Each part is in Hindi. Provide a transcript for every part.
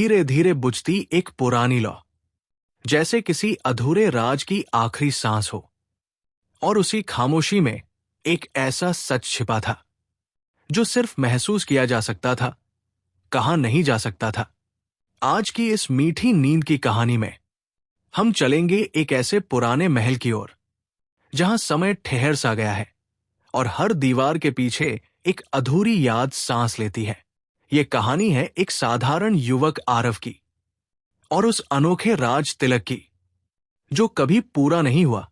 धीरे धीरे बुझती एक पुरानी लौ, जैसे किसी अधूरे राज की आखिरी सांस हो। और उसी खामोशी में एक ऐसा सच छिपा था जो सिर्फ महसूस किया जा सकता था, कहा नहीं जा सकता था। आज की इस मीठी नींद की कहानी में हम चलेंगे एक ऐसे पुराने महल की ओर जहां समय ठहर सा गया है और हर दीवार के पीछे एक अधूरी याद सांस लेती है। ये कहानी है एक साधारण युवक आरव की और उस अनोखे राज तिलक की जो कभी पूरा नहीं हुआ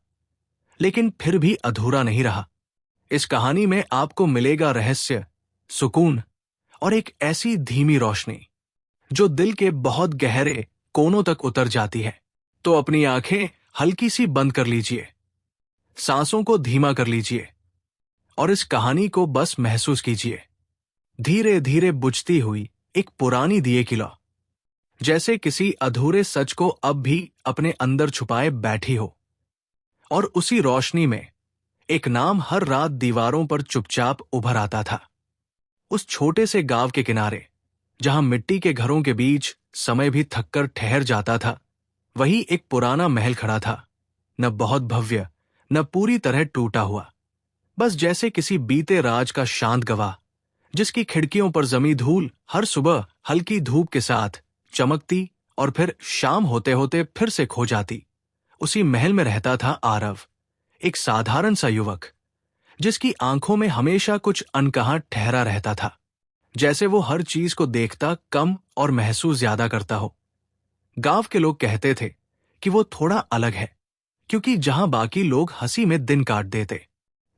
लेकिन फिर भी अधूरा नहीं रहा। इस कहानी में आपको मिलेगा रहस्य, सुकून और एक ऐसी धीमी रोशनी जो दिल के बहुत गहरे कोनों तक उतर जाती है। तो अपनी आंखें हल्की सी बंद कर लीजिए, सांसों को धीमा कर लीजिए और इस कहानी को बस महसूस कीजिए। धीरे धीरे बुझती हुई एक पुरानी दिए की लौ, जैसे किसी अधूरे सच को अब भी अपने अंदर छुपाए बैठी हो। और उसी रोशनी में एक नाम हर रात दीवारों पर चुपचाप उभर आता था। उस छोटे से गांव के किनारे जहां मिट्टी के घरों के बीच समय भी थककर ठहर जाता था, वही एक पुराना महल खड़ा था। न बहुत भव्य, न पूरी तरह टूटा हुआ, बस जैसे किसी बीते राज का शांत गवाह, जिसकी खिड़कियों पर जमी धूल हर सुबह हल्की धूप के साथ चमकती और फिर शाम होते होते फिर से खो जाती। उसी महल में रहता था आरव, एक साधारण सा युवक जिसकी आंखों में हमेशा कुछ अनकहा ठहरा रहता था, जैसे वो हर चीज को देखता कम और महसूस ज्यादा करता हो। गांव के लोग कहते थे कि वो थोड़ा अलग है, क्योंकि जहां बाकी लोग हंसी में दिन काट देते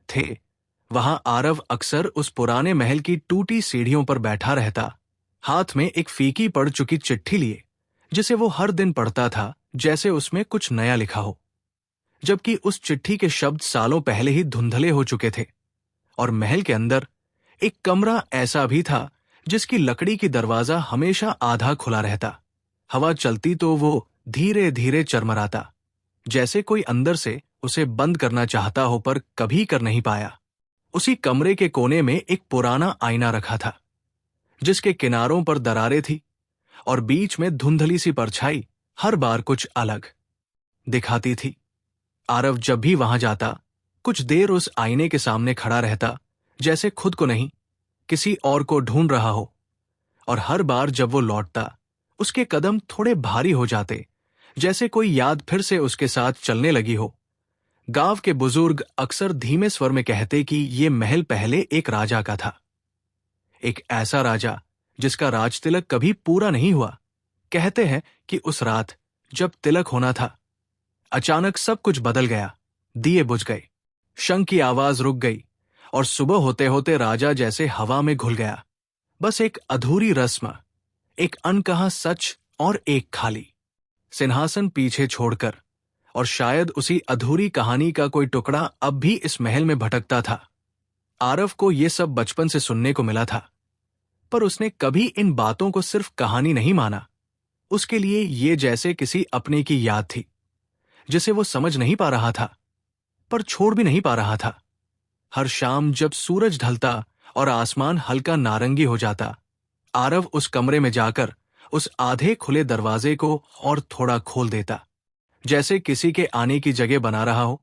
थे, वहां आरव अक्सर उस पुराने महल की टूटी सीढ़ियों पर बैठा रहता, हाथ में एक फीकी पड़ चुकी चिट्ठी लिए, जिसे वो हर दिन पढ़ता था जैसे उसमें कुछ नया लिखा हो, जबकि उस चिट्ठी के शब्द सालों पहले ही धुंधले हो चुके थे। और महल के अंदर एक कमरा ऐसा भी था जिसकी लकड़ी की दरवाजा हमेशा आधा खुला रहता। हवा चलती तो वो धीरे धीरे चरमराता, जैसे कोई अंदर से उसे बंद करना चाहता हो पर कभी कर नहीं पाया। उसी कमरे के कोने में एक पुराना आईना रखा था, जिसके किनारों पर दरारें थी और बीच में धुंधली सी परछाई हर बार कुछ अलग दिखाती थी। आरव जब भी वहां जाता, कुछ देर उस आईने के सामने खड़ा रहता, जैसे खुद को नहीं किसी और को ढूंढ रहा हो। और हर बार जब वो लौटता, उसके कदम थोड़े भारी हो जाते, जैसे कोई याद फिर से उसके साथ चलने लगी हो। गांव के बुजुर्ग अक्सर धीमे स्वर में कहते कि ये महल पहले एक राजा का था, एक ऐसा राजा जिसका राज तिलक कभी पूरा नहीं हुआ। कहते हैं कि उस रात जब तिलक होना था, अचानक सब कुछ बदल गया। दिए बुझ गए, शंख की आवाज रुक गई और सुबह होते होते राजा जैसे हवा में घुल गया। बस एक अधूरी रस्म, एक अनकहा सच और एक खाली सिंहासन पीछे छोड़कर। और शायद उसी अधूरी कहानी का कोई टुकड़ा अब भी इस महल में भटकता था। आरव को ये सब बचपन से सुनने को मिला था, पर उसने कभी इन बातों को सिर्फ कहानी नहीं माना। उसके लिए ये जैसे किसी अपने की याद थी, जिसे वो समझ नहीं पा रहा था पर छोड़ भी नहीं पा रहा था। हर शाम जब सूरज ढलता और आसमान हल्का नारंगी हो जाता, आरव उस कमरे में जाकर उस आधे खुले दरवाजे को और थोड़ा खोल देता, जैसे किसी के आने की जगह बना रहा हो,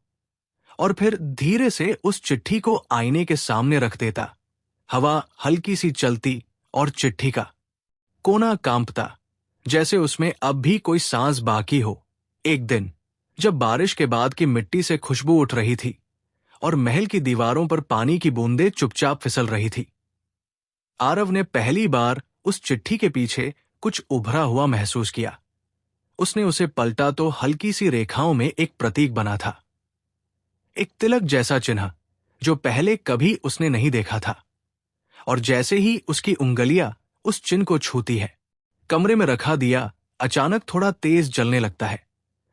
और फिर धीरे से उस चिट्ठी को आईने के सामने रख देता। हवा हल्की सी चलती और चिट्ठी का कोना कांपता, जैसे उसमें अब भी कोई सांस बाकी हो। एक दिन जब बारिश के बाद की मिट्टी से खुशबू उठ रही थी और महल की दीवारों पर पानी की बूंदें चुपचाप फिसल रही थी, आरव ने पहली बार उस चिट्ठी के पीछे कुछ उभरा हुआ महसूस किया। उसने उसे पलटा तो हल्की सी रेखाओं में एक प्रतीक बना था, एक तिलक जैसा चिन्ह जो पहले कभी उसने नहीं देखा था। और जैसे ही उसकी उंगलियां उस चिन्ह को छूती है, कमरे में रखा दिया अचानक थोड़ा तेज जलने लगता है।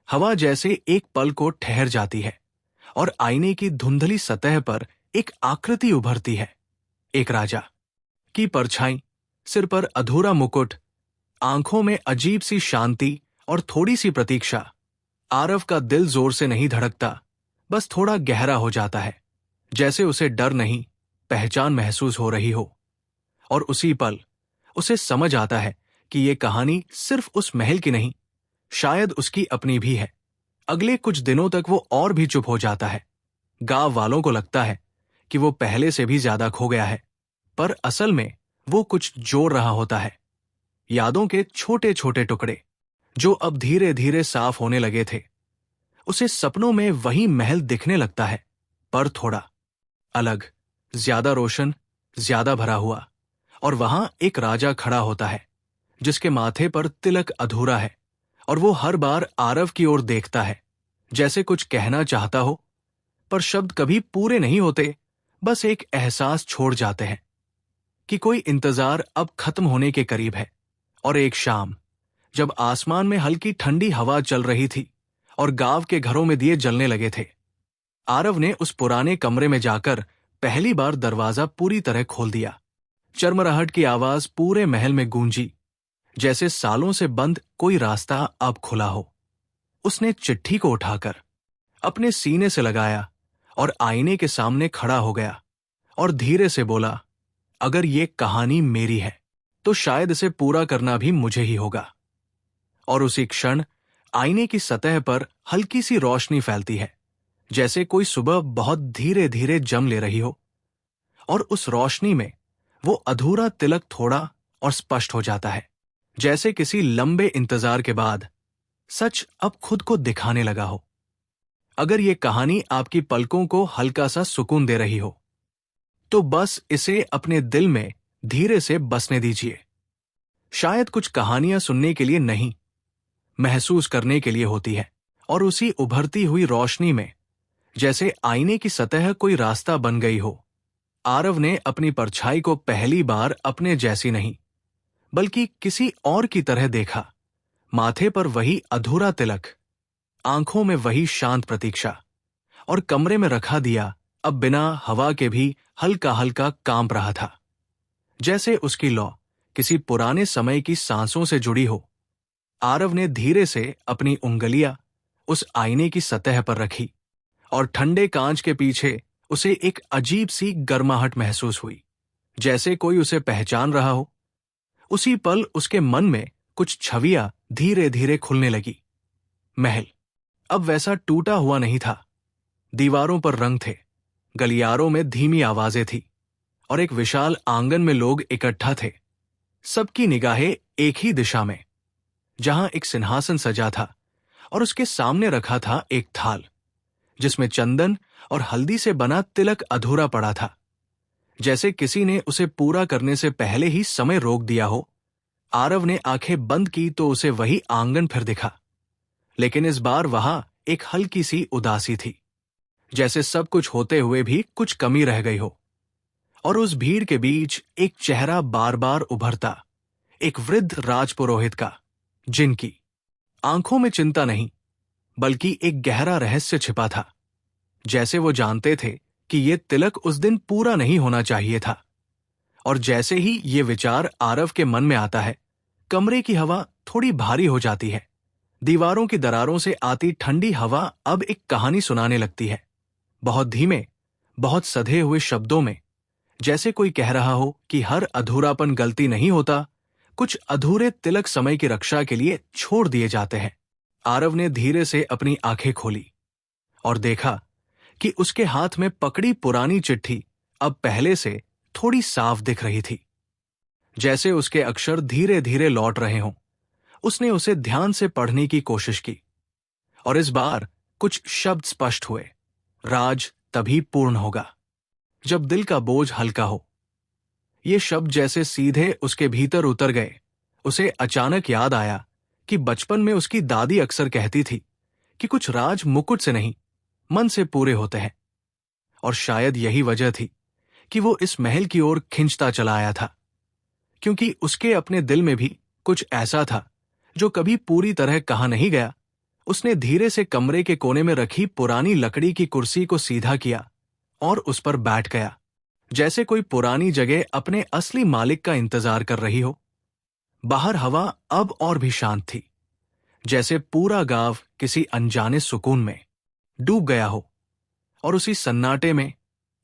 हवा जैसे एक पल को ठहर जाती है और आईने की धुंधली सतह पर एक आकृति उभरती है, एक राजा की परछाई, सिर पर अधूरा मुकुट, आंखों में अजीब सी शांति और थोड़ी सी प्रतीक्षा। आरव का दिल जोर से नहीं धड़कता, बस थोड़ा गहरा हो जाता है, जैसे उसे डर नहीं पहचान महसूस हो रही हो। और उसी पल उसे समझ आता है कि ये कहानी सिर्फ उस महल की नहीं, शायद उसकी अपनी भी है। अगले कुछ दिनों तक वो और भी चुप हो जाता है। गांव वालों को लगता है कि वो पहले से भी ज्यादा खो गया है, पर असल में वो कुछ जोड़ रहा होता है। यादों के छोटे छोटे टुकड़े जो अब धीरे धीरे साफ होने लगे थे। उसे सपनों में वही महल दिखने लगता है, पर थोड़ा अलग, ज्यादा रोशन, ज्यादा भरा हुआ। और वहां एक राजा खड़ा होता है जिसके माथे पर तिलक अधूरा है, और वो हर बार आरव की ओर देखता है, जैसे कुछ कहना चाहता हो, पर शब्द कभी पूरे नहीं होते, बस एक एहसास छोड़ जाते हैं कि कोई इंतजार अब खत्म होने के करीब है। और एक शाम, जब आसमान में हल्की ठंडी हवा चल रही थी और गांव के घरों में दिए जलने लगे थे, आरव ने उस पुराने कमरे में जाकर पहली बार दरवाजा पूरी तरह खोल दिया। चरमराहट की आवाज पूरे महल में गूंजी, जैसे सालों से बंद कोई रास्ता अब खुला हो। उसने चिट्ठी को उठाकर अपने सीने से लगाया और आईने के सामने खड़ा हो गया और धीरे से बोला, अगर ये कहानी मेरी है तो शायद इसे पूरा करना भी मुझे ही होगा। और उसी क्षण आईने की सतह पर हल्की सी रोशनी फैलती है, जैसे कोई सुबह बहुत धीरे धीरे जम ले रही हो। और उस रोशनी में वो अधूरा तिलक थोड़ा और स्पष्ट हो जाता है, जैसे किसी लंबे इंतजार के बाद सच अब खुद को दिखाने लगा हो। अगर ये कहानी आपकी पलकों को हल्का सा सुकून दे रही हो, तो बस इसे अपने दिल में धीरे से बसने दीजिए। शायद कुछ कहानियां सुनने के लिए नहीं, महसूस करने के लिए होती है। और उसी उभरती हुई रोशनी में, जैसे आईने की सतह कोई रास्ता बन गई हो, आरव ने अपनी परछाई को पहली बार अपने जैसी नहीं, बल्कि किसी और की तरह देखा। माथे पर वही अधूरा तिलक, आंखों में वही शांत प्रतीक्षा, और कमरे में रखा दिया अब बिना हवा के भी हल्का हल्का कांप रहा था, जैसे उसकी लौ किसी पुराने समय की सांसों से जुड़ी हो। आरव ने धीरे से अपनी उंगलियां उस आईने की सतह पर रखी, और ठंडे कांच के पीछे उसे एक अजीब सी गर्माहट महसूस हुई, जैसे कोई उसे पहचान रहा हो। उसी पल उसके मन में कुछ छवियां धीरे धीरे खुलने लगी। महल अब वैसा टूटा हुआ नहीं था। दीवारों पर रंग थे, गलियारों में धीमी आवाजें थी, और एक विशाल आंगन में लोग इकट्ठा थे, सबकी निगाहें एक ही दिशा में, जहां एक सिंहासन सजा था और उसके सामने रखा था एक थाल जिसमें चंदन और हल्दी से बना तिलक अधूरा पड़ा था, जैसे किसी ने उसे पूरा करने से पहले ही समय रोक दिया हो। आरव ने आंखें बंद की तो उसे वही आंगन फिर दिखा, लेकिन इस बार वहां एक हल्की सी उदासी थी, जैसे सब कुछ होते हुए भी कुछ कमी रह गई हो। और उस भीड़ के बीच एक चेहरा बार बार उभरता, एक वृद्ध राजपुरोहित का, जिनकी आंखों में चिंता नहीं, बल्कि एक गहरा रहस्य छिपा था। जैसे वो जानते थे कि ये तिलक उस दिन पूरा नहीं होना चाहिए था। और जैसे ही ये विचार आरव के मन में आता है, कमरे की हवा थोड़ी भारी हो जाती है। दीवारों की दरारों से आती ठंडी हवा अब एक कहानी सुनाने लगती है, बहुत धीमे, बहुत सधे हुए शब्दों में, जैसे कोई कह रहा हो कि हर अधूरापन गलती नहीं होता, कुछ अधूरे तिलक समय की रक्षा के लिए छोड़ दिए जाते हैं। आरव ने धीरे से अपनी आंखें खोली और देखा कि उसके हाथ में पकड़ी पुरानी चिट्ठी अब पहले से थोड़ी साफ दिख रही थी, जैसे उसके अक्षर धीरे धीरे लौट रहे हों। उसने उसे ध्यान से पढ़ने की कोशिश की, और इस बार कुछ शब्द स्पष्ट हुए। राज तभी पूर्ण होगा जब दिल का बोझ हल्का हो। ये शब्द जैसे सीधे उसके भीतर उतर गए। उसे अचानक याद आया कि बचपन में उसकी दादी अक्सर कहती थी कि कुछ राज मुकुट से नहीं, मन से पूरे होते हैं। और शायद यही वजह थी कि वो इस महल की ओर खिंचता चला आया था, क्योंकि उसके अपने दिल में भी कुछ ऐसा था जो कभी पूरी तरह कहा नहीं गया। उसने धीरे से कमरे के कोने में रखी पुरानी लकड़ी की कुर्सी को सीधा किया और उस पर बैठ गया, जैसे कोई पुरानी जगह अपने असली मालिक का इंतजार कर रही हो। बाहर हवा अब और भी शांत थी, जैसे पूरा गांव किसी अनजाने सुकून में डूब गया हो। और उसी सन्नाटे में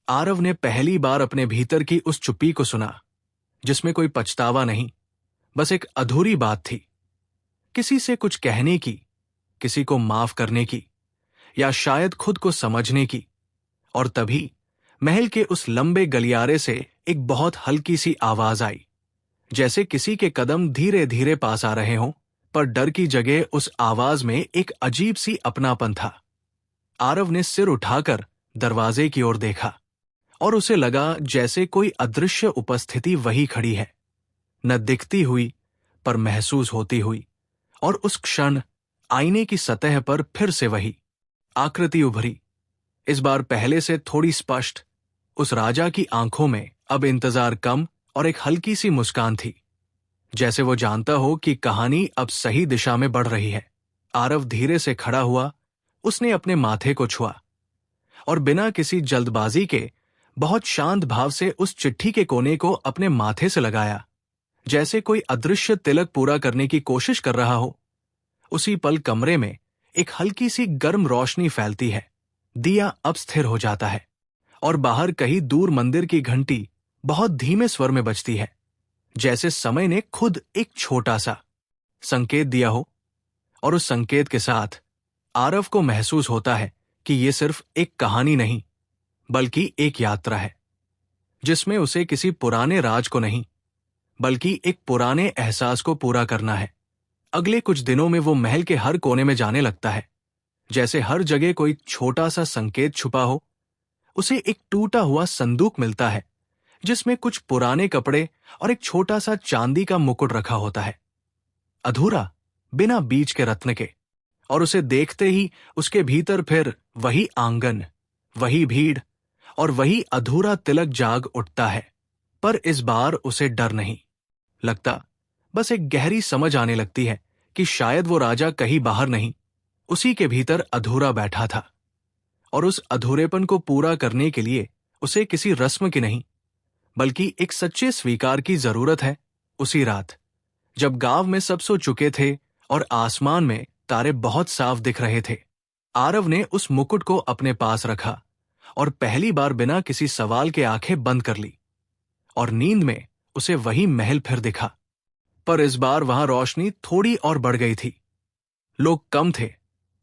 आरव ने पहली बार अपने भीतर की उस चुप्पी को सुना, जिसमें कोई पछतावा नहीं, बस एक अधूरी बात थी, किसी से कुछ कहने की, किसी को माफ करने की, या शायद खुद को समझने की। और तभी महल के उस लंबे गलियारे से एक बहुत हल्की सी आवाज आई, जैसे किसी के कदम धीरे धीरे पास आ रहे हों, पर डर की जगह उस आवाज में एक अजीब सी अपनापन था। आरव ने सिर उठाकर दरवाजे की ओर देखा और उसे लगा जैसे कोई अदृश्य उपस्थिति वही खड़ी है, न दिखती हुई पर महसूस होती हुई। और उस क्षण आईने की सतह पर फिर से वही आकृति उभरी, इस बार पहले से थोड़ी स्पष्ट। उस राजा की आंखों में अब इंतजार कम और एक हल्की सी मुस्कान थी, जैसे वो जानता हो कि कहानी अब सही दिशा में बढ़ रही है। आरव धीरे से खड़ा हुआ, उसने अपने माथे को छुआ और बिना किसी जल्दबाजी के बहुत शांत भाव से उस चिट्ठी के कोने को अपने माथे से लगाया, जैसे कोई अदृश्य तिलक पूरा करने की कोशिश कर रहा हो। उसी पल कमरे में एक हल्की सी गर्म रोशनी फैलती है, दिया अब स्थिर हो जाता है और बाहर कहीं दूर मंदिर की घंटी बहुत धीमे स्वर में बजती है, जैसे समय ने खुद एक छोटा सा संकेत दिया हो। और उस संकेत के साथ आरव को महसूस होता है कि ये सिर्फ एक कहानी नहीं, बल्कि एक यात्रा है, जिसमें उसे किसी पुराने राज को नहीं, बल्कि एक पुराने एहसास को पूरा करना है। अगले कुछ दिनों में वो महल के हर कोने में जाने लगता है, जैसे हर जगह कोई छोटा सा संकेत छुपा हो। उसे एक टूटा हुआ संदूक मिलता है, जिसमें कुछ पुराने कपड़े और एक छोटा सा चांदी का मुकुट रखा होता है, अधूरा, बिना बीज के रत्न के। और उसे देखते ही उसके भीतर फिर वही आंगन, वही भीड़ और वही अधूरा तिलक जाग उठता है। पर इस बार उसे डर नहीं लगता, बस एक गहरी समझ आने लगती है कि शायद वो राजा कहीं बाहर नहीं, उसी के भीतर अधूरा बैठा था। और उस अधूरेपन को पूरा करने के लिए उसे किसी रस्म की नहीं, बल्कि एक सच्चे स्वीकार की जरूरत है। उसी रात जब गांव में सब सो चुके थे और आसमान में तारे बहुत साफ दिख रहे थे, आरव ने उस मुकुट को अपने पास रखा और पहली बार बिना किसी सवाल के आंखें बंद कर ली। और नींद में उसे वही महल फिर दिखा, पर इस बार वहां रोशनी थोड़ी और बढ़ गई थी। लोग कम थे,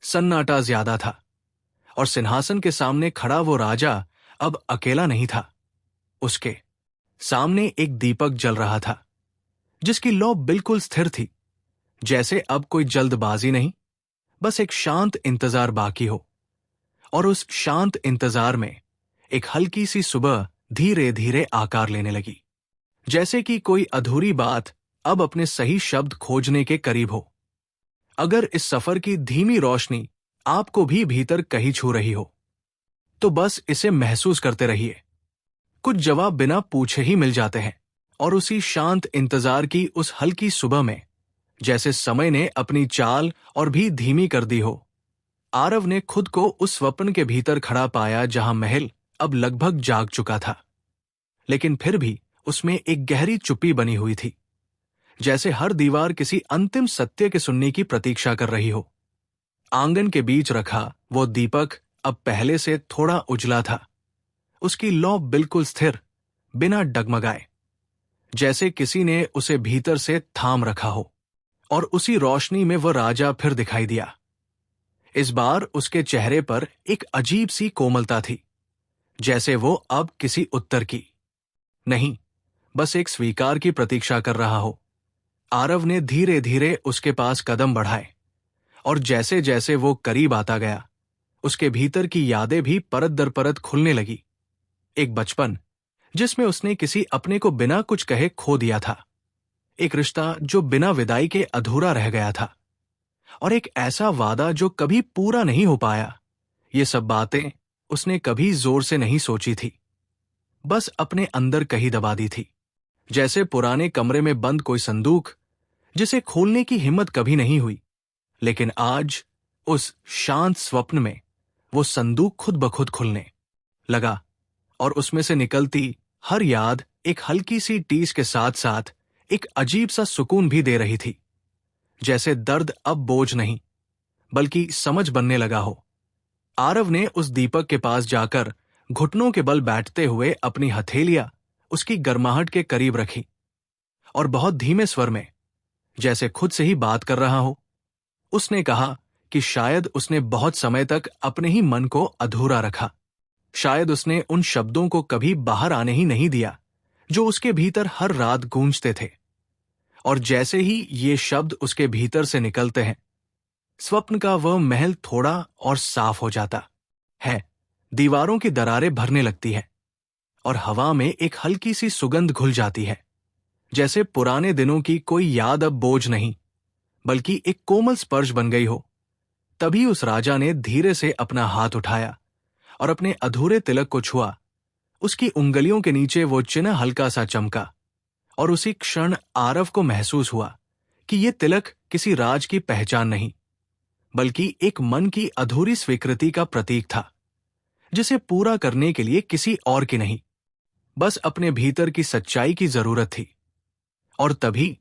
सन्नाटा ज्यादा था, और सिंहासन के सामने खड़ा वो राजा अब अकेला नहीं था। उसके सामने एक दीपक जल रहा था, जिसकी लौ बिल्कुल स्थिर थी, जैसे अब कोई जल्दबाजी नहीं, बस एक शांत इंतजार बाकी हो। और उस शांत इंतजार में एक हल्की सी सुबह धीरे धीरे आकार लेने लगी, जैसे कि कोई अधूरी बात अब अपने सही शब्द खोजने के करीब हो। अगर इस सफर की धीमी रोशनी आपको भी भीतर कहीं छू रही हो, तो बस इसे महसूस करते रहिए। कुछ जवाब बिना पूछे ही मिल जाते हैं। और उसी शांत इंतजार की उस हल्की सुबह में, जैसे समय ने अपनी चाल और भी धीमी कर दी हो, आरव ने खुद को उस स्वप्न के भीतर खड़ा पाया, जहां महल अब लगभग जाग चुका था, लेकिन फिर भी उसमें एक गहरी चुप्पी बनी हुई थी, जैसे हर दीवार किसी अंतिम सत्य के सुनने की प्रतीक्षा कर रही हो। आंगन के बीच रखा वो दीपक अब पहले से थोड़ा उजला था, उसकी लौ बिल्कुल स्थिर, बिना डगमगाए, जैसे किसी ने उसे भीतर से थाम रखा हो। और उसी रोशनी में वह राजा फिर दिखाई दिया। इस बार उसके चेहरे पर एक अजीब सी कोमलता थी, जैसे वो अब किसी उत्तर की नहीं, बस एक स्वीकार की प्रतीक्षा कर रहा हो। आरव ने धीरे धीरे उसके पास कदम बढ़ाए, और जैसे जैसे वो करीब आता गया, उसके भीतर की यादें भी परत दर परत खुलने लगी। एक बचपन जिसमें उसने किसी अपने को बिना कुछ कहे खो दिया था, एक रिश्ता जो बिना विदाई के अधूरा रह गया था, और एक ऐसा वादा जो कभी पूरा नहीं हो पाया। ये सब बातें उसने कभी जोर से नहीं सोची थी, बस अपने अंदर कहीं दबा दी थी, जैसे पुराने कमरे में बंद कोई संदूक जिसे खोलने की हिम्मत कभी नहीं हुई। लेकिन आज उस शांत स्वप्न में वो संदूक खुद ब खुद खुलने लगा, और उसमें से निकलती हर याद एक हल्की सी टीस के साथ साथ एक अजीब सा सुकून भी दे रही थी, जैसे दर्द अब बोझ नहीं, बल्कि समझ बनने लगा हो। आरव ने उस दीपक के पास जाकर घुटनों के बल बैठते हुए अपनी हथेलियां उसकी गर्माहट के करीब रखी, और बहुत धीमे स्वर में जैसे खुद से ही बात कर रहा हो। उसने कहा कि शायद उसने बहुत समय तक अपने ही मन को अधूरा रखा। शायद उसने उन शब्दों को कभी बाहर आने ही नहीं दिया जो उसके भीतर हर रात गूंजते थे। और जैसे ही ये शब्द उसके भीतर से निकलते हैं, स्वप्न का वह महल थोड़ा और साफ हो जाता है। दीवारों की दरारें भरने लगती है और हवा में एक हल्की सी सुगंध घुल जाती है, जैसे पुराने दिनों की कोई याद अब बोझ नहीं बल्कि एक कोमल स्पर्श बन गई हो। तभी उस राजा ने धीरे से अपना हाथ उठाया और अपने अधूरे तिलक को छुआ। उसकी उंगलियों के नीचे वो चिन्ह हल्का सा चमका और उसी क्षण आरव को महसूस हुआ कि ये तिलक किसी राज की पहचान नहीं बल्कि एक मन की अधूरी स्वीकृति का प्रतीक था, जिसे पूरा करने के लिए किसी और की नहीं, बस अपने भीतर की सच्चाई की जरूरत थी। और तभी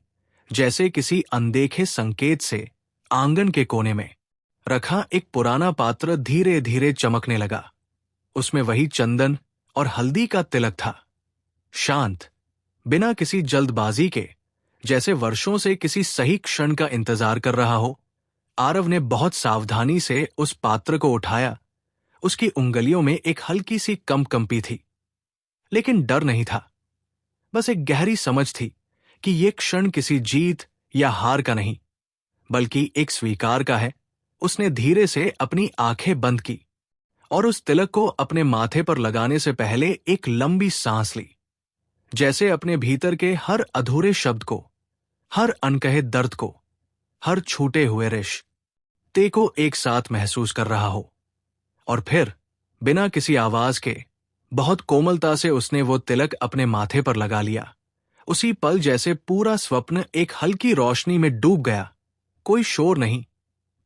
जैसे किसी अनदेखे संकेत से आंगन के कोने में रखा एक पुराना पात्र धीरे धीरे चमकने लगा। उसमें वही चंदन और हल्दी का तिलक था, शांत, बिना किसी जल्दबाजी के, जैसे वर्षों से किसी सही क्षण का इंतजार कर रहा हो। आरव ने बहुत सावधानी से उस पात्र को उठाया। उसकी उंगलियों में एक हल्की सी कंपी थी, लेकिन डर नहीं था, बस एक गहरी समझ थी कि यह क्षण किसी जीत या हार का नहीं बल्कि एक स्वीकार का है। उसने धीरे से अपनी आंखें बंद की और उस तिलक को अपने माथे पर लगाने से पहले एक लंबी सांस ली, जैसे अपने भीतर के हर अधूरे शब्द को, हर अनकहे दर्द को, हर छूटे हुए रिश्ते को एक साथ महसूस कर रहा हो। और फिर बिना किसी आवाज के बहुत कोमलता से उसने वो तिलक अपने माथे पर लगा लिया। उसी पल जैसे पूरा स्वप्न एक हल्की रोशनी में डूब गया। कोई शोर नहीं,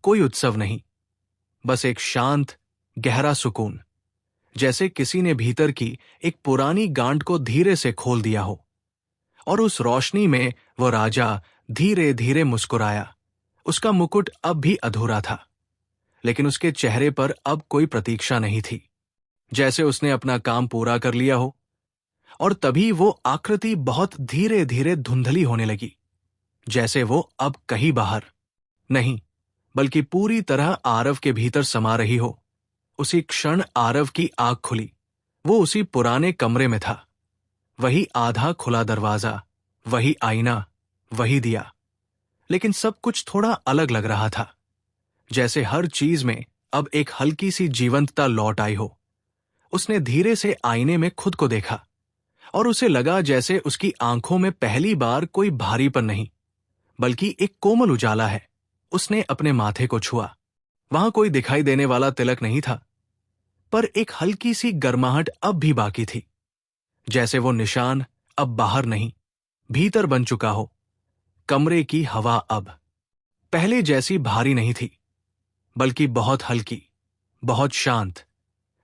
कोई उत्सव नहीं, बस एक शांत गहरा सुकून, जैसे किसी ने भीतर की एक पुरानी गांठ को धीरे से खोल दिया हो। और उस रोशनी में वो राजा धीरे धीरे मुस्कुराया। उसका मुकुट अब भी अधूरा था, लेकिन उसके चेहरे पर अब कोई प्रतीक्षा नहीं थी, जैसे उसने अपना काम पूरा कर लिया हो। और तभी वो आकृति बहुत धीरे धीरे धुंधली होने लगी, जैसे वो अब कहीं बाहर नहीं बल्कि पूरी तरह आरव के भीतर समा रही हो। उसी क्षण आरव की आंख खुली। वो उसी पुराने कमरे में था, वही आधा खुला दरवाजा, वही आईना, वही दिया, लेकिन सब कुछ थोड़ा अलग लग रहा था, जैसे हर चीज में अब एक हल्की सी जीवंतता लौट आई हो। उसने धीरे से आईने में खुद को देखा और उसे लगा जैसे उसकी आंखों में पहली बार कोई भारीपन नहीं बल्कि एक कोमल उजाला है। उसने अपने माथे को छुआ। वहां कोई दिखाई देने वाला तिलक नहीं था, पर एक हल्की सी गर्माहट अब भी बाकी थी, जैसे वो निशान अब बाहर नहीं भीतर बन चुका हो। कमरे की हवा अब पहले जैसी भारी नहीं थी बल्कि बहुत हल्की, बहुत शांत,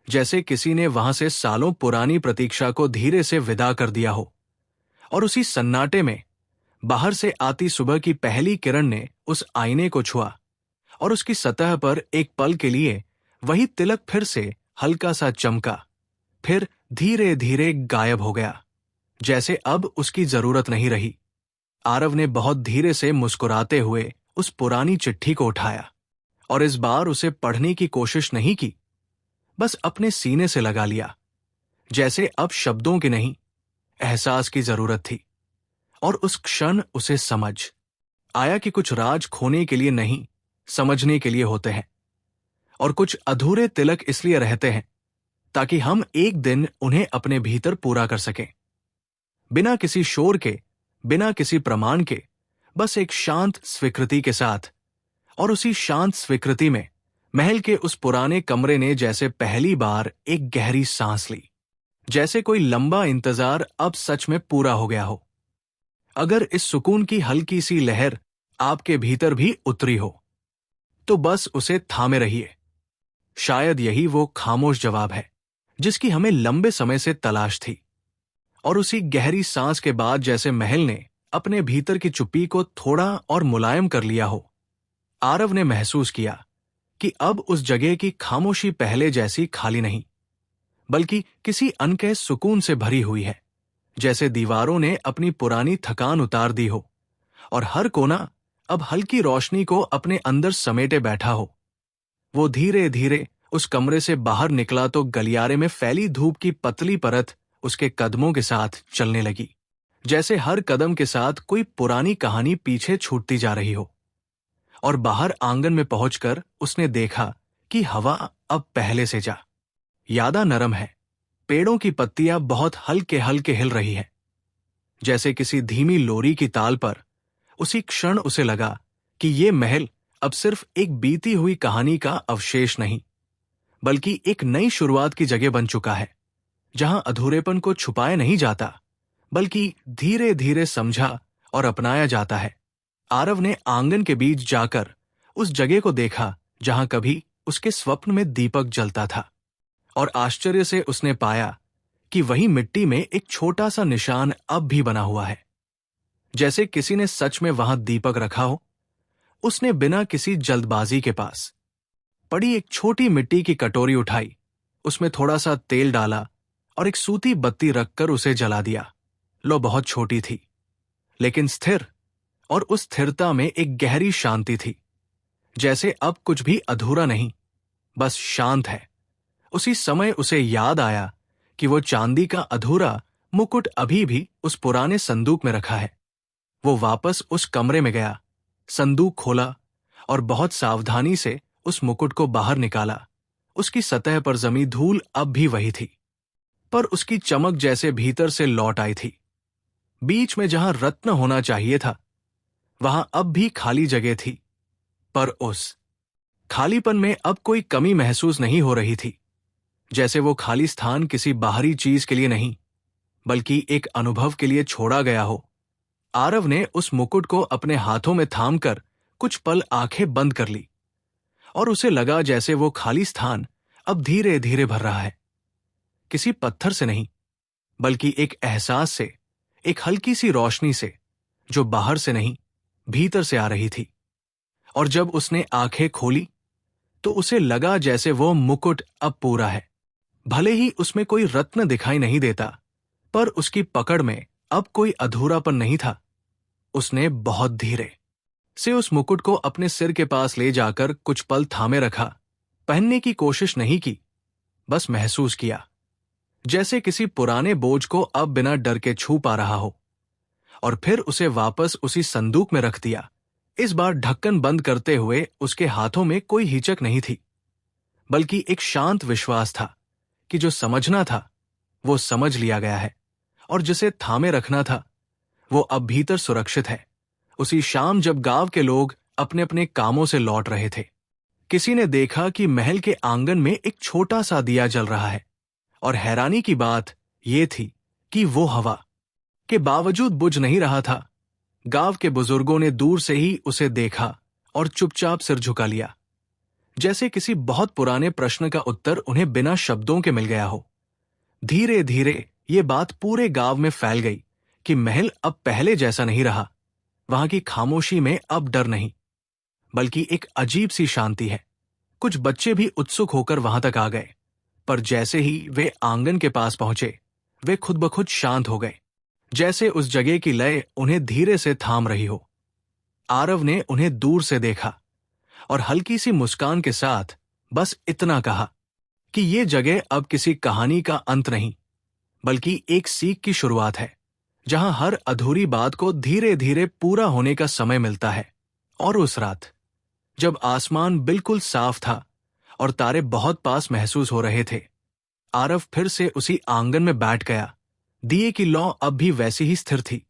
जैसे किसी ने वहां से सालों पुरानी प्रतीक्षा को धीरे से विदा कर दिया हो। और उसी सन्नाटे में बाहर से आती सुबह की पहली किरण ने उस आईने को छुआ और उसकी सतह पर एक पल के लिए वही तिलक फिर से हल्का सा चमका, फिर धीरे धीरे गायब हो गया, जैसे अब उसकी जरूरत नहीं रही। आरव ने बहुत धीरे से मुस्कुराते हुए उस पुरानी चिट्ठी को उठाया और इस बार उसे पढ़ने की कोशिश नहीं की, बस अपने सीने से लगा लिया, जैसे अब शब्दों की नहीं, एहसास की जरूरत थी। और उस क्षण उसे समझ आया कि कुछ राज खोने के लिए नहीं, समझने के लिए होते हैं, और कुछ अधूरे तिलक इसलिए रहते हैं ताकि हम एक दिन उन्हें अपने भीतर पूरा कर सकें, बिना किसी शोर के, बिना किसी प्रमाण के, बस एक शांत स्वीकृति के साथ। और उसी शांत स्वीकृति में महल के उस पुराने कमरे ने जैसे पहली बार एक गहरी सांस ली, जैसे कोई लंबा इंतजार अब सच में पूरा हो गया हो। अगर इस सुकून की हल्की सी लहर आपके भीतर भी उतरी हो, तो बस उसे थामे रहिए। शायद यही वो खामोश जवाब है जिसकी हमें लंबे समय से तलाश थी। और उसी गहरी सांस के बाद जैसे महल ने अपने भीतर की चुप्पी को थोड़ा और मुलायम कर लिया हो, आरव ने महसूस किया कि अब उस जगह की खामोशी पहले जैसी खाली नहीं बल्कि किसी अनकह सुकून से भरी हुई है, जैसे दीवारों ने अपनी पुरानी थकान उतार दी हो और हर कोना अब हल्की रोशनी को अपने अंदर समेटे बैठा हो। वो धीरे धीरे उस कमरे से बाहर निकला तो गलियारे में फैली धूप की पतली परत उसके कदमों के साथ चलने लगी, जैसे हर कदम के साथ कोई पुरानी कहानी पीछे छूटती जा रही हो। और बाहर आंगन में पहुंचकर उसने देखा कि हवा अब पहले से ज्यादा नरम है। पेड़ों की पत्तियां बहुत हल्के हल्के हिल रही है, जैसे किसी धीमी लोरी की ताल पर। उसी क्षण उसे लगा कि ये महल अब सिर्फ एक बीती हुई कहानी का अवशेष नहीं, बल्कि एक नई शुरुआत की जगह बन चुका है, जहां अधूरेपन को छुपाया नहीं जाता, बल्कि धीरे धीरे समझा और अपनाया जाता है। आरव ने आंगन के बीच जाकर उस जगह को देखा जहां कभी उसके स्वप्न में दीपक जलता था, और आश्चर्य से उसने पाया कि वही मिट्टी में एक छोटा सा निशान अब भी बना हुआ है, जैसे किसी ने सच में वहां दीपक रखा हो। उसने बिना किसी जल्दबाजी के पास पड़ी एक छोटी मिट्टी की कटोरी उठाई, उसमें थोड़ा सा तेल डाला और एक सूती बत्ती रखकर उसे जला दिया। लो बहुत छोटी थी, लेकिन स्थिर, और उस स्थिरता में एक गहरी शांति थी, जैसे अब कुछ भी अधूरा नहीं, बस शांत है। उसी समय उसे याद आया कि वो चांदी का अधूरा मुकुट अभी भी उस पुराने संदूक में रखा है। वो वापस उस कमरे में गया, संदूक खोला और बहुत सावधानी से उस मुकुट को बाहर निकाला। उसकी सतह पर जमी धूल अब भी वही थी, पर उसकी चमक जैसे भीतर से लौट आई थी। बीच में जहां रत्न होना चाहिए था, वहां अब भी खाली जगह थी, पर उस खालीपन में अब कोई कमी महसूस नहीं हो रही थी, जैसे वो खाली स्थान किसी बाहरी चीज के लिए नहीं, बल्कि एक अनुभव के लिए छोड़ा गया हो। आरव ने उस मुकुट को अपने हाथों में थामकर कुछ पल आंखें बंद कर ली, और उसे लगा जैसे वो खाली स्थान अब धीरे धीरे भर रहा है, किसी पत्थर से नहीं, बल्कि एक एहसास से, एक हल्की सी रोशनी से, जो बाहर से नहीं, भीतर से आ रही थी। और जब उसने आंखें खोली तो उसे लगा जैसे वो मुकुट अब पूरा है। भले ही उसमें कोई रत्न दिखाई नहीं देता, पर उसकी पकड़ में अब कोई अधूरापन नहीं था। उसने बहुत धीरे से उस मुकुट को अपने सिर के पास ले जाकर कुछ पल थामे रखा। पहनने की कोशिश नहीं की, बस महसूस किया, जैसे किसी पुराने बोझ को अब बिना डर के छू पा रहा हो। और फिर उसे वापस उसी संदूक में रख दिया। इस बार ढक्कन बंद करते हुए उसके हाथों में कोई हिचक नहीं थी, बल्कि एक शांत विश्वास था कि जो समझना था वो समझ लिया गया है, और जिसे थामे रखना था वो अब भीतर सुरक्षित है। उसी शाम जब गांव के लोग अपने अपने कामों से लौट रहे थे, किसी ने देखा कि महल के आंगन में एक छोटा सा दिया जल रहा है, और हैरानी की बात ये थी कि वो हवा के बावजूद बुझ नहीं रहा था। गांव के बुजुर्गों ने दूर से ही उसे देखा और चुपचाप सिर झुका लिया, जैसे किसी बहुत पुराने प्रश्न का उत्तर उन्हें बिना शब्दों के मिल गया हो। धीरे धीरे ये बात पूरे गांव में फैल गई कि महल अब पहले जैसा नहीं रहा। वहां की खामोशी में अब डर नहीं, बल्कि एक अजीब सी शांति है। कुछ बच्चे भी उत्सुक होकर वहां तक आ गए, पर जैसे ही वे आंगन के पास पहुंचे, वे खुद ब खुद शांत हो गए, जैसे उस जगह की लय उन्हें धीरे से थाम रही हो। आरव ने उन्हें दूर से देखा और हल्की सी मुस्कान के साथ बस इतना कहा कि ये जगह अब किसी कहानी का अंत नहीं, बल्कि एक सीख की शुरुआत है, जहां हर अधूरी बात को धीरे धीरे पूरा होने का समय मिलता है। और उस रात जब आसमान बिल्कुल साफ था और तारे बहुत पास महसूस हो रहे थे, आरव फिर से उसी आंगन में बैठ गया। दिए की लौ अब भी वैसी ही स्थिर थी।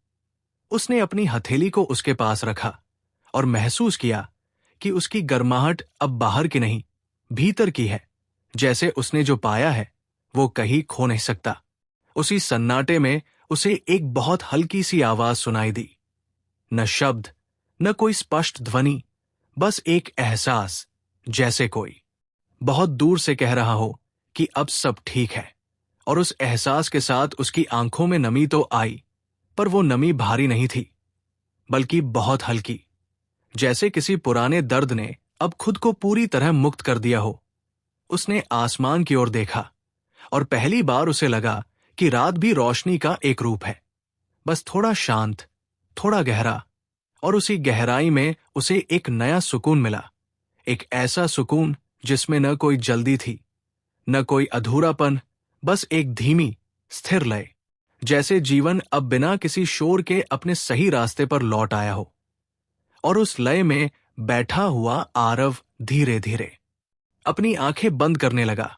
उसने अपनी हथेली को उसके पास रखा और महसूस किया कि उसकी गर्माहट अब बाहर की नहीं, भीतर की है, जैसे उसने जो पाया है वो कहीं खो नहीं सकता। उसी सन्नाटे में उसे एक बहुत हल्की सी आवाज सुनाई दी। न शब्द, न कोई स्पष्ट ध्वनि, बस एक एहसास, जैसे कोई बहुत दूर से कह रहा हो कि अब सब ठीक है। और उस एहसास के साथ उसकी आंखों में नमी तो आई, पर वो नमी भारी नहीं थी, बल्कि बहुत हल्की, जैसे किसी पुराने दर्द ने अब खुद को पूरी तरह मुक्त कर दिया हो। उसने आसमान की ओर देखा और पहली बार उसे लगा कि रात भी रोशनी का एक रूप है, बस थोड़ा शांत, थोड़ा गहरा और उसी गहराई में उसे एक नया सुकून मिला, एक ऐसा सुकून जिसमें न कोई जल्दी थी, न कोई अधूरापन, बस एक धीमी स्थिर लय, जैसे जीवन अब बिना किसी शोर के अपने सही रास्ते पर लौट आया हो। और उस लय में बैठा हुआ आरव धीरे धीरे अपनी आंखें बंद करने लगा,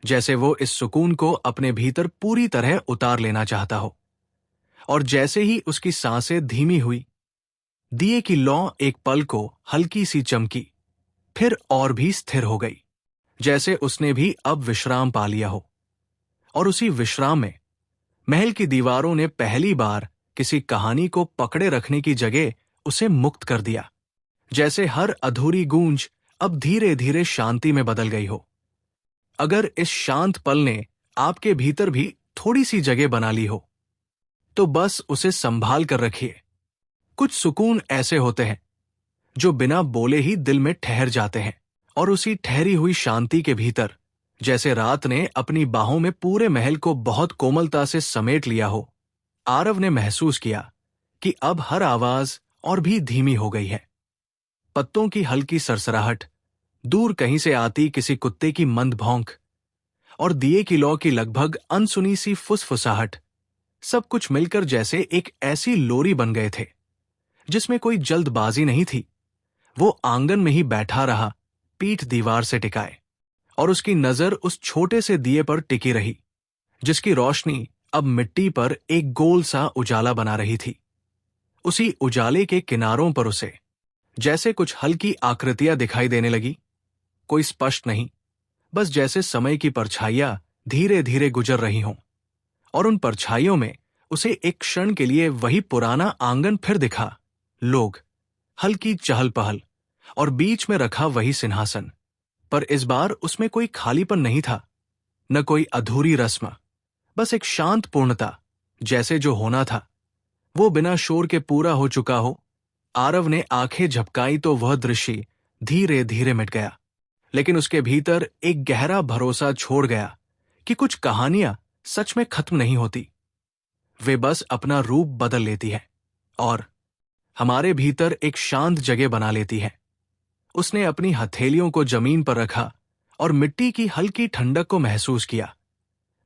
जैसे वो इस सुकून को अपने भीतर पूरी तरह उतार लेना चाहता हो। और जैसे ही उसकी सांसें धीमी हुई, दिए की लौ एक पल को हल्की सी चमकी, फिर और भी स्थिर हो गई, जैसे उसने भी अब विश्राम पा लिया हो। और उसी विश्राम में महल की दीवारों ने पहली बार किसी कहानी को पकड़े रखने की जगह उसे मुक्त कर दिया, जैसे हर अधूरी गूंज अब धीरे धीरे शांति में बदल गई हो। अगर इस शांत पल ने आपके भीतर भी थोड़ी सी जगह बना ली हो, तो बस उसे संभाल कर रखिए। कुछ सुकून ऐसे होते हैं जो बिना बोले ही दिल में ठहर जाते हैं, और उसी ठहरी हुई शांति के भीतर, जैसे रात ने अपनी बाहों में पूरे महल को बहुत कोमलता से समेट लिया हो, आरव ने महसूस किया कि अब हर आवाज और भी धीमी हो गई है। पत्तों की हल्की सरसराहट, दूर कहीं से आती किसी कुत्ते की मंद भौंक, और दिए की लौ की लगभग अनसुनी सी फुसफुसाहट, सब कुछ मिलकर जैसे एक ऐसी लोरी बन गए थे जिसमें कोई जल्दबाजी नहीं थी। वो आंगन में ही बैठा रहा, पीठ दीवार से टिकाए, और उसकी नजर उस छोटे से दिए पर टिकी रही, जिसकी रोशनी अब मिट्टी पर एक गोल सा उजाला बना रही थी। उसी उजाले के किनारों पर उसे जैसे कुछ हल्की आकृतियां दिखाई देने लगी, कोई स्पष्ट नहीं, बस जैसे समय की परछाइयां धीरे धीरे गुजर रही हों। और उन परछाइयों में उसे एक क्षण के लिए वही पुराना आंगन फिर दिखा, लोग, हल्की चहल पहल, और बीच में रखा वही सिंहासन। पर इस बार उसमें कोई खालीपन नहीं था, न कोई अधूरी रस्म, बस एक शांत पूर्णता, जैसे जो होना था वो बिना शोर के पूरा हो चुका हो। आरव ने आंखें झपकाई तो वह दृश्य धीरे धीरे मिट गया, लेकिन उसके भीतर एक गहरा भरोसा छोड़ गया कि कुछ कहानियां सच में खत्म नहीं होती, वे बस अपना रूप बदल लेती है और हमारे भीतर एक शांत जगह बना लेती है। उसने अपनी हथेलियों को जमीन पर रखा और मिट्टी की हल्की ठंडक को महसूस किया,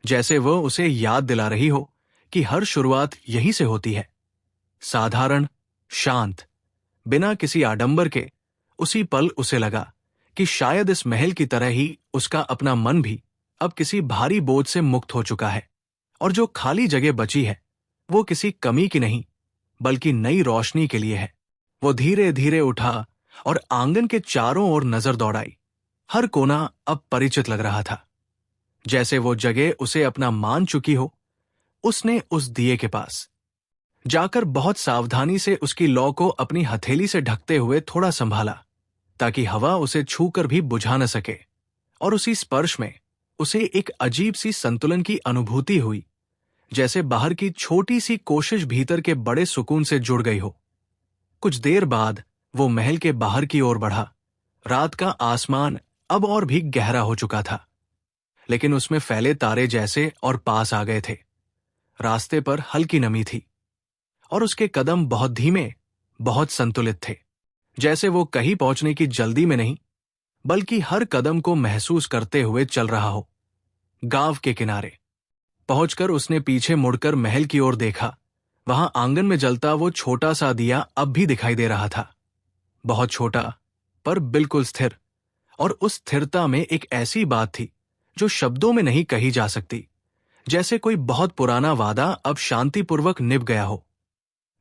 जैसे वह उसे याद दिला रही हो कि हर शुरुआत यहीं से होती है, साधारण, शांत, बिना किसी आडंबर के। उसी पल उसे लगा कि शायद इस महल की तरह ही उसका अपना मन भी अब किसी भारी बोझ से मुक्त हो चुका है, और जो खाली जगह बची है वो किसी कमी की नहीं बल्कि नई रोशनी के लिए है। वो धीरे धीरे उठा और आंगन के चारों ओर नजर दौड़ाई। हर कोना अब परिचित लग रहा था, जैसे वो जगह उसे अपना मान चुकी हो। उसने उस दिए के पास जाकर बहुत सावधानी से उसकी लौ को अपनी हथेली से ढकते हुए थोड़ा संभाला, ताकि हवा उसे छूकर भी बुझा न सके। और उसी स्पर्श में उसे एक अजीब सी संतुलन की अनुभूति हुई, जैसे बाहर की छोटी सी कोशिश भीतर के बड़े सुकून से जुड़ गई हो। कुछ देर बाद वो महल के बाहर की ओर बढ़ा। रात का आसमान अब और भी गहरा हो चुका था, लेकिन उसमें फैले तारे जैसे और पास आ गए थे। रास्ते पर हल्की नमी थी और उसके कदम बहुत धीमे, बहुत संतुलित थे, जैसे वो कहीं पहुंचने की जल्दी में नहीं, बल्कि हर कदम को महसूस करते हुए चल रहा हो। गांव के किनारे पहुंचकर उसने पीछे मुड़कर महल की ओर देखा। वहां आंगन में जलता वो छोटा सा दिया अब भी दिखाई दे रहा था, बहुत छोटा पर बिल्कुल स्थिर। और उस स्थिरता में एक ऐसी बात थी जो शब्दों में नहीं कही जा सकती, जैसे कोई बहुत पुराना वादा अब शांतिपूर्वक निभ गया हो।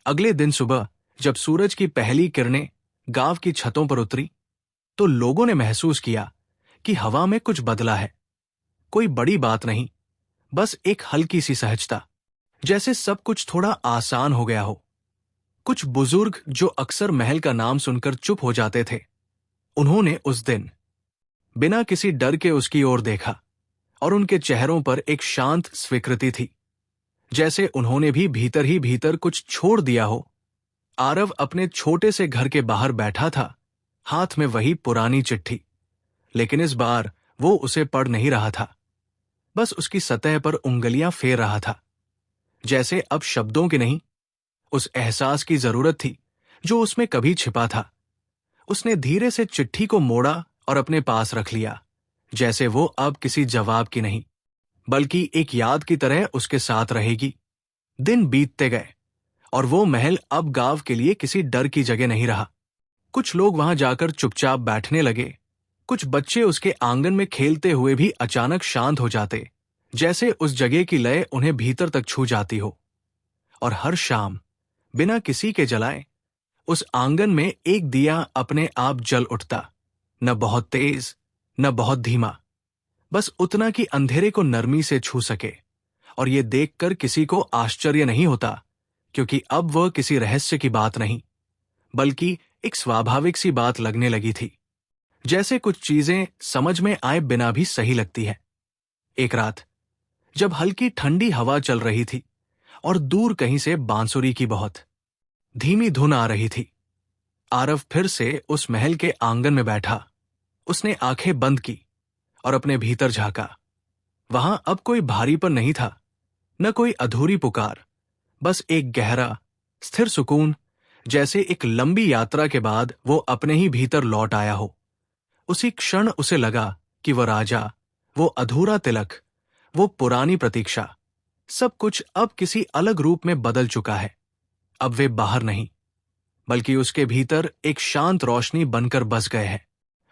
अगले दिन सुबह जब सूरज की पहली किरणें गांव की छतों पर उतरी, तो लोगों ने महसूस किया कि हवा में कुछ बदला है। कोई बड़ी बात नहीं, बस एक हल्की सी सहजता, जैसे सब कुछ थोड़ा आसान हो गया हो। कुछ बुजुर्ग जो अक्सर महल का नाम सुनकर चुप हो जाते थे, उन्होंने उस दिन बिना किसी डर के उसकी ओर देखा, और उनके चेहरों पर एक शांत स्वीकृति थी, जैसे उन्होंने भी भीतर ही भीतर कुछ छोड़ दिया हो। आरव अपने छोटे से घर के बाहर बैठा था, हाथ में वही पुरानी चिट्ठी, लेकिन इस बार वो उसे पढ़ नहीं रहा था, बस उसकी सतह पर उंगलियां फेर रहा था, जैसे अब शब्दों की नहीं, उस एहसास की जरूरत थी जो उसमें कभी छिपा था। उसने धीरे से चिट्ठी को मोड़ा और अपने पास रख लिया, जैसे वो अब किसी जवाब की नहीं, बल्कि एक याद की तरह उसके साथ रहेगी। दिन बीतते गए और वो महल अब गांव के लिए किसी डर की जगह नहीं रहा। कुछ लोग वहां जाकर चुपचाप बैठने लगे। कुछ बच्चे उसके आंगन में खेलते हुए भी अचानक शांत हो जाते, जैसे उस जगह की लय उन्हें भीतर तक छू जाती हो। और हर शाम बिना किसी के जलाए उस आंगन में एक दिया अपने आप जल उठता, न बहुत तेज न बहुत धीमा, बस उतना कि अंधेरे को नरमी से छू सके। और ये देखकर किसी को आश्चर्य नहीं होता, क्योंकि अब वह किसी रहस्य की बात नहीं, बल्कि एक स्वाभाविक सी बात लगने लगी थी, जैसे कुछ चीजें समझ में आए बिना भी सही लगती है। एक रात जब हल्की ठंडी हवा चल रही थी और दूर कहीं से बांसुरी की बहुत धीमी धुन आ रही थी, आरव फिर से उस महल के आंगन में बैठा। उसने आंखें बंद की और अपने भीतर झांका। वहां अब कोई भारीपन नहीं था, न कोई अधूरी पुकार, बस एक गहरा स्थिर सुकून, जैसे एक लंबी यात्रा के बाद वो अपने ही भीतर लौट आया हो। उसी क्षण उसे लगा कि वह राजा, वो अधूरा तिलक, वो पुरानी प्रतीक्षा, सब कुछ अब किसी अलग रूप में बदल चुका है। अब वे बाहर नहीं, बल्कि उसके भीतर एक शांत रोशनी बनकर बस गए हैं।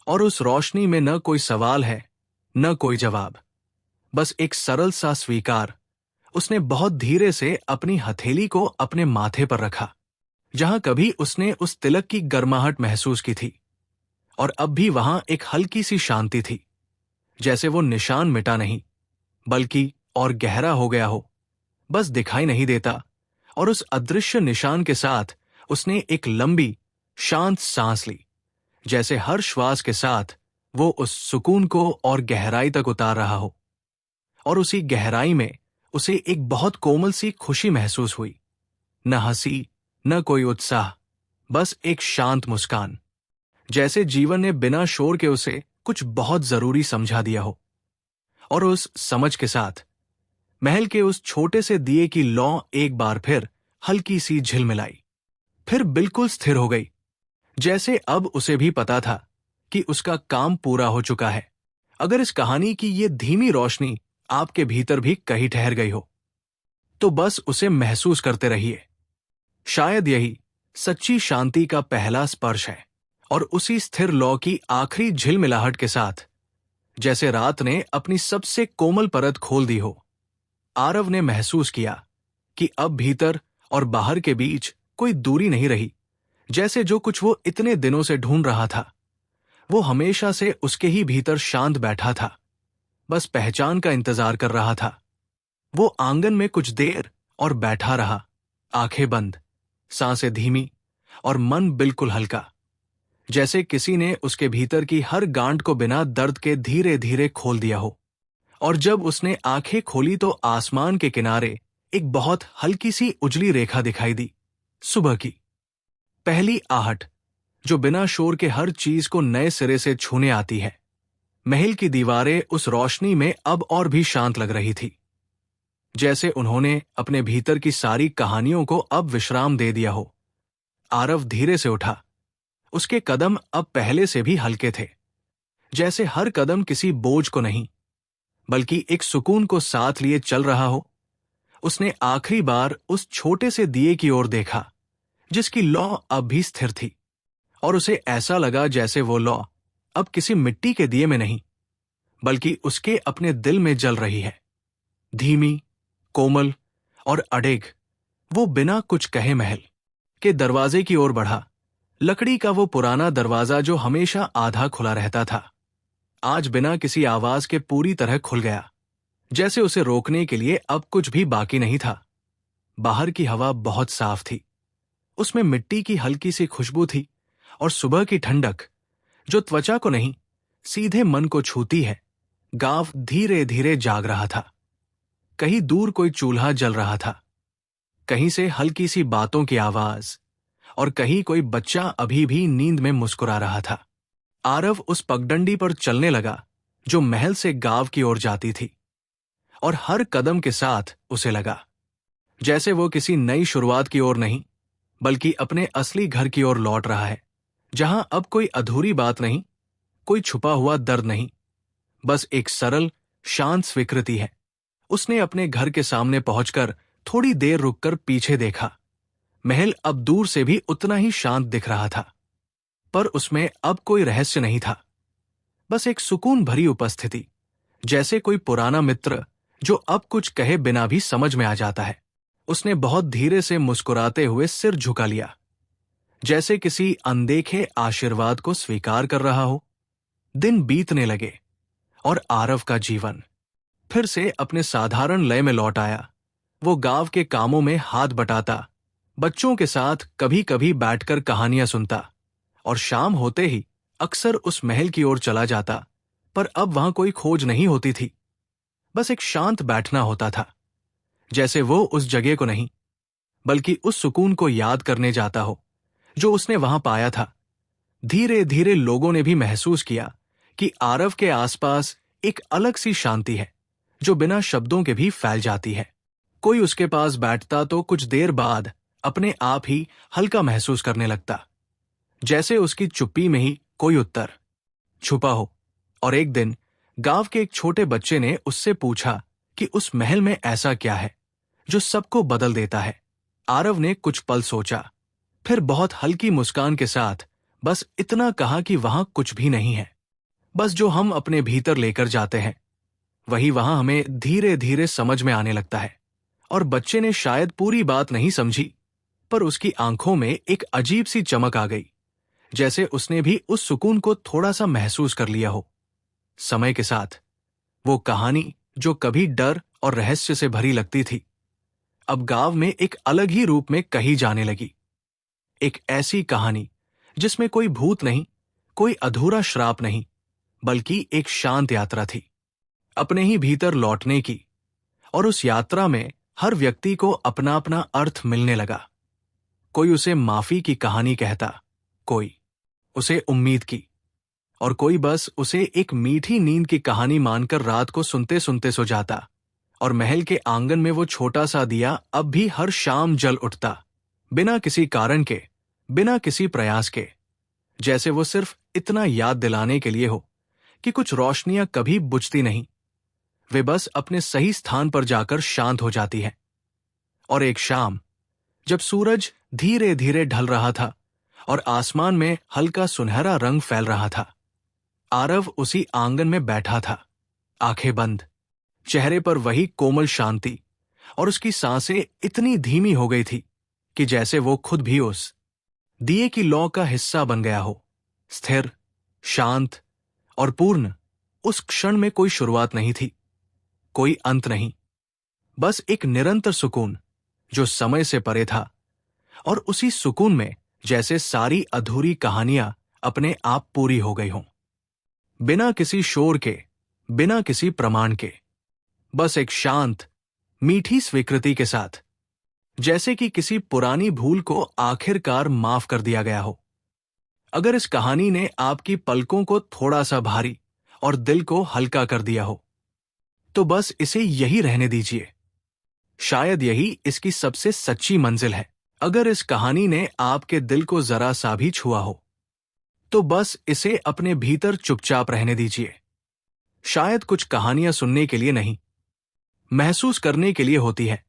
और उस रोशनी में न कोई सवाल है न कोई जवाब, बस एक सरल सा स्वीकार। उसने बहुत धीरे से अपनी हथेली को अपने माथे पर रखा, जहां कभी उसने उस तिलक की गर्माहट महसूस की थी। और अब भी वहां एक हल्की सी शांति थी, जैसे वो निशान मिटा नहीं, बल्कि और गहरा हो गया हो, बस दिखाई नहीं देता। और उस अदृश्य निशान के साथ उसने एक लंबी शांत सांस ली, जैसे हर श्वास के साथ वो उस सुकून को और गहराई तक उतार रहा हो। और उसी गहराई में उसे एक बहुत कोमल सी खुशी महसूस हुई, न हंसी न कोई उत्साह, बस एक शांत मुस्कान, जैसे जीवन ने बिना शोर के उसे कुछ बहुत जरूरी समझा दिया हो। और उस समझ के साथ महल के उस छोटे से दिए की लौ एक बार फिर हल्की सी झिलमिलाई, फिर बिल्कुल स्थिर हो गई, जैसे अब उसे भी पता था कि उसका काम पूरा हो चुका है। अगर इस कहानी की ये धीमी रोशनी आपके भीतर भी कहीं ठहर गई हो, तो बस उसे महसूस करते रहिए। शायद यही सच्ची शांति का पहला स्पर्श है। और उसी स्थिर लौ की आखिरी झिलमिलाहट के साथ, जैसे रात ने अपनी सबसे कोमल परत खोल दी हो, आरव ने महसूस किया कि अब भीतर और बाहर के बीच कोई दूरी नहीं रही। जैसे जो कुछ वो इतने दिनों से ढूंढ रहा था, वो हमेशा से उसके ही भीतर शांत बैठा था, बस पहचान का इंतजार कर रहा था। वो आंगन में कुछ देर और बैठा रहा, आंखें बंद, सांसें धीमी और मन बिल्कुल हल्का, जैसे किसी ने उसके भीतर की हर गांठ को बिना दर्द के धीरे धीरे खोल दिया हो। और जब उसने आंखें खोली तो आसमान के किनारे एक बहुत हल्की सी उजली रेखा दिखाई दी, सुबह की पहली आहट, जो बिना शोर के हर चीज को नए सिरे से छूने आती है। महल की दीवारें उस रोशनी में अब और भी शांत लग रही थी, जैसे उन्होंने अपने भीतर की सारी कहानियों को अब विश्राम दे दिया हो। आरव धीरे से उठा। उसके कदम अब पहले से भी हल्के थे, जैसे हर कदम किसी बोझ को नहीं, बल्कि एक सुकून को साथ लिए चल रहा हो। उसने आखिरी बार उस छोटे से दिए की ओर देखा, जिसकी लौ अब भी स्थिर थी, और उसे ऐसा लगा जैसे वो लौ अब किसी मिट्टी के दिए में नहीं, बल्कि उसके अपने दिल में जल रही है, धीमी, कोमल और अडेग। वो बिना कुछ कहे महल के दरवाजे की ओर बढ़ा। लकड़ी का वो पुराना दरवाजा जो हमेशा आधा खुला रहता था, आज बिना किसी आवाज के पूरी तरह खुल गया, जैसे उसे रोकने के लिए अब कुछ भी बाकी नहीं था। बाहर की हवा बहुत साफ थी, उसमें मिट्टी की हल्की सी खुशबू थी, और सुबह की ठंडक, जो त्वचा को नहीं सीधे मन को छूती है। गांव धीरे धीरे जाग रहा था। कहीं दूर कोई चूल्हा जल रहा था, कहीं से हल्की सी बातों की आवाज, और कहीं कोई बच्चा अभी भी नींद में मुस्कुरा रहा था। आरव उस पगडंडी पर चलने लगा जो महल से गांव की ओर जाती थी, और हर कदम के साथ उसे लगा जैसे वो किसी नई शुरुआत की ओर नहीं, बल्कि अपने असली घर की ओर लौट रहा है, जहां अब कोई अधूरी बात नहीं, कोई छुपा हुआ दर्द नहीं, बस एक सरल शांत स्वीकृति है। उसने अपने घर के सामने पहुंचकर थोड़ी देर रुककर पीछे देखा। महल अब दूर से भी उतना ही शांत दिख रहा था, पर उसमें अब कोई रहस्य नहीं था, बस एक सुकून भरी उपस्थिति, जैसे कोई पुराना मित्र जो अब कुछ कहे बिना भी समझ में आ जाता है। उसने बहुत धीरे से मुस्कुराते हुए सिर झुका लिया, जैसे किसी अनदेखे आशीर्वाद को स्वीकार कर रहा हो। दिन बीतने लगे और आरव का जीवन फिर से अपने साधारण लय में लौट आया। वो गांव के कामों में हाथ बटाता, बच्चों के साथ कभी कभी बैठकर कहानियां सुनता और शाम होते ही अक्सर उस महल की ओर चला जाता। पर अब वहां कोई खोज नहीं होती थी, बस एक शांत बैठना होता था, जैसे वो उस जगह को नहीं बल्कि उस सुकून को याद करने जाता हो जो उसने वहां पाया था। धीरे धीरे लोगों ने भी महसूस किया कि आरव के आसपास एक अलग सी शांति है जो बिना शब्दों के भी फैल जाती है। कोई उसके पास बैठता तो कुछ देर बाद अपने आप ही हल्का महसूस करने लगता, जैसे उसकी चुप्पी में ही कोई उत्तर छुपा हो। और एक दिन गांव के एक छोटे बच्चे ने उससे पूछा कि उस महल में ऐसा क्या है जो सबको बदल देता है। आरव ने कुछ पल सोचा, फिर बहुत हल्की मुस्कान के साथ बस इतना कहा कि वहां कुछ भी नहीं है, बस जो हम अपने भीतर लेकर जाते हैं वही वहां हमें धीरे धीरे समझ में आने लगता है। और बच्चे ने शायद पूरी बात नहीं समझी, पर उसकी आंखों में एक अजीब सी चमक आ गई, जैसे उसने भी उस सुकून को थोड़ा सा महसूस कर लिया हो। समय के साथ वो कहानी जो कभी डर और रहस्य से भरी लगती थी, अब गांव में एक अलग ही रूप में कही जाने लगी। एक ऐसी कहानी जिसमें कोई भूत नहीं, कोई अधूरा श्राप नहीं, बल्कि एक शांत यात्रा थी अपने ही भीतर लौटने की। और उस यात्रा में हर व्यक्ति को अपना अपना अर्थ मिलने लगा। कोई उसे माफी की कहानी कहता, कोई उसे उम्मीद की, और कोई बस उसे एक मीठी नींद की कहानी मानकर रात को सुनते सुनते सो जाता। और महल के आंगन में वो छोटा सा दिया अब भी हर शाम जल उठता, बिना किसी कारण के, बिना किसी प्रयास के, जैसे वो सिर्फ इतना याद दिलाने के लिए हो कि कुछ रोशनियां कभी बुझती नहीं, वे बस अपने सही स्थान पर जाकर शांत हो जाती हैं। और एक शाम जब सूरज धीरे धीरे ढल रहा था और आसमान में हल्का सुनहरा रंग फैल रहा था, आरव उसी आंगन में बैठा था, आंखें बंद, चेहरे पर वही कोमल शांति, और उसकी सांसें इतनी धीमी हो गई थी कि जैसे वो खुद भी उस दिए की लौ का हिस्सा बन गया हो। स्थिर, शांत और पूर्ण। उस क्षण में कोई शुरुआत नहीं थी, कोई अंत नहीं, बस एक निरंतर सुकून जो समय से परे था। और उसी सुकून में जैसे सारी अधूरी कहानियां अपने आप पूरी हो गई हों, बिना किसी शोर के, बिना किसी प्रमाण के, बस एक शांत मीठी स्वीकृति के साथ, जैसे कि किसी पुरानी भूल को आखिरकार माफ कर दिया गया हो। अगर इस कहानी ने आपकी पलकों को थोड़ा सा भारी और दिल को हल्का कर दिया हो, तो बस इसे यही रहने दीजिए। शायद यही इसकी सबसे सच्ची मंजिल है। अगर इस कहानी ने आपके दिल को जरा सा भी छुआ हो, तो बस इसे अपने भीतर चुपचाप रहने दीजिए। शायद कुछ कहानियां सुनने के लिए नहीं, महसूस करने के लिए होती है।